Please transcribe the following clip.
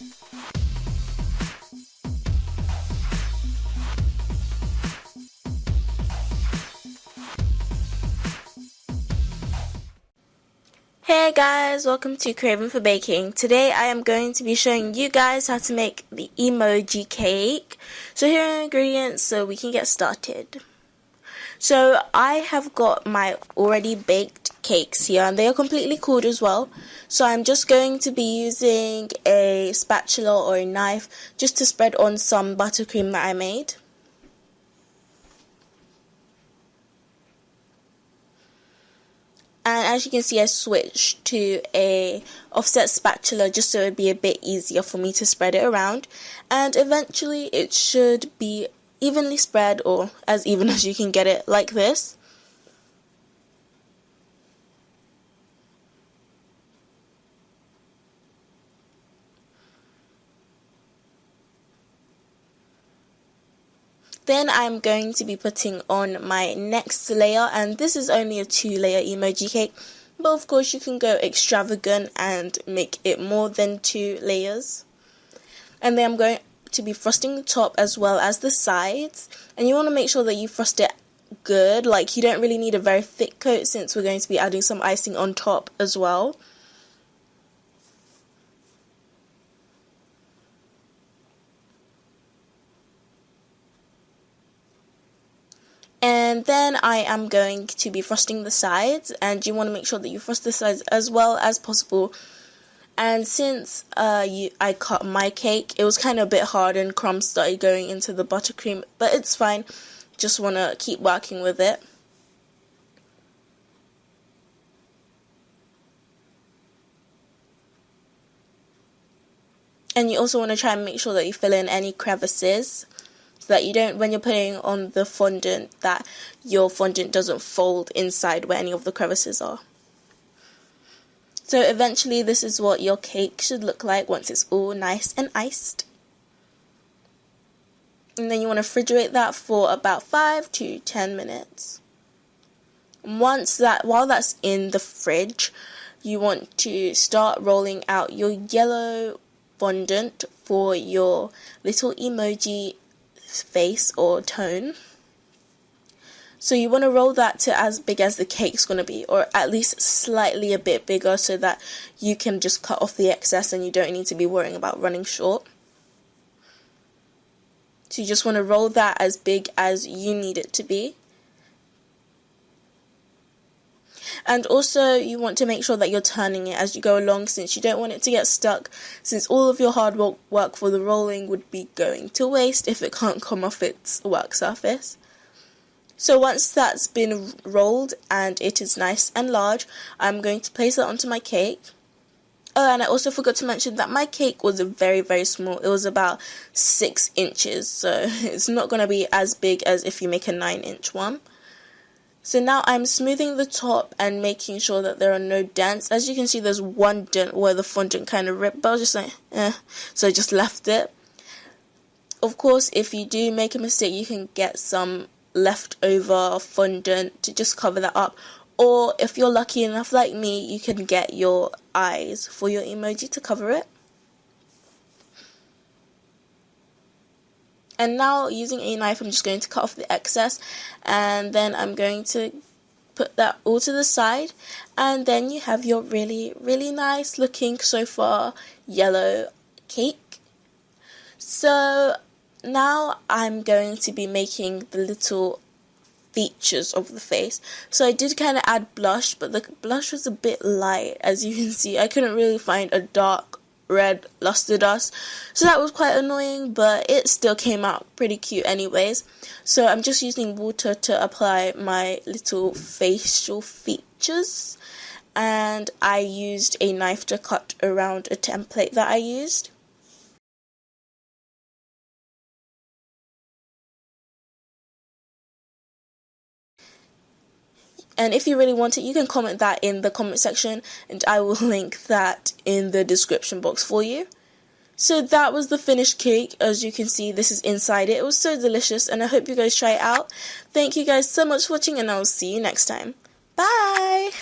Hey guys, welcome to Craving for Baking. Today I am going to be showing you guys how to make the emoji cake. So here are the ingredients so we can get started. So I have got my already baked cakes here and they are completely cooled as well. So I'm just going to be using a spatula or a knife just to spread on some buttercream that I made. And as you can see, I switched to a offset spatula just so it would be a bit easier for me to spread it around. And eventually it should be evenly spread, or as even as you can get it, like this. Then I'm going to be putting on my next layer, and this is only a 2-layer emoji cake, but of course you can go extravagant and make it more than 2 layers. And then I'm going to be frosting the top as well as the sides, and you want to make sure that you frost it good. Like, you don't really need a very thick coat since we're going to be adding some icing on top as well. And then I am going to be frosting the sides, and you want to make sure that you frost the sides as well as possible. And since I cut my cake, it was kind of a bit hard and crumbs started going into the buttercream, but it's fine. Just want to keep working with it. And you also want to try and make sure that you fill in any crevices, so that you don't, when you're putting on the fondant, that your fondant doesn't fold inside where any of the crevices are. So eventually this is what your cake should look like once it's all nice and iced. And then you want to refrigerate that for about 5 to 10 minutes. While that's in the fridge, you want to start rolling out your yellow fondant for your little emoji face or tone. So you want to roll that to as big as the cake's going to be, or at least slightly a bit bigger, so that you can just cut off the excess and you don't need to be worrying about running short. So you just want to roll that as big as you need it to be. And also you want to make sure that you're turning it as you go along, since you don't want it to get stuck, since all of your hard work for the rolling would be going to waste if it can't come off its work surface. So once that's been rolled and it is nice and large, I'm going to place it onto my cake. Oh, and I also forgot to mention that my cake was very, very small. It was about 6 inches, so it's not going to be as big as if you make a 9-inch one. So now I'm smoothing the top and making sure that there are no dents. As you can see, there's one dent where the fondant kind of ripped, but I was just like, so I just left it. Of course, if you do make a mistake, you can get some leftover fondant to just cover that up. Or if you're lucky enough like me, you can get your eyes for your emoji to cover it. And now, using a knife, I'm just going to cut off the excess, and then I'm going to put that all to the side, and then you have your really, really nice looking so far yellow cake. So now I'm going to be making the little features of the face. So I did kind of add blush, but the blush was a bit light. As you can see, I couldn't really find a dark red luster dust, so that was quite annoying, but it still came out pretty cute anyways. So I'm just using water to apply my little facial features, and I used a knife to cut around a template that I used. And if you really want it, you can comment that in the comment section, and I will link that in the description box for you. So that was the finished cake. As you can see, this is inside it. It was so delicious, and I hope you guys try it out. Thank you guys so much for watching, and I'll see you next time. Bye!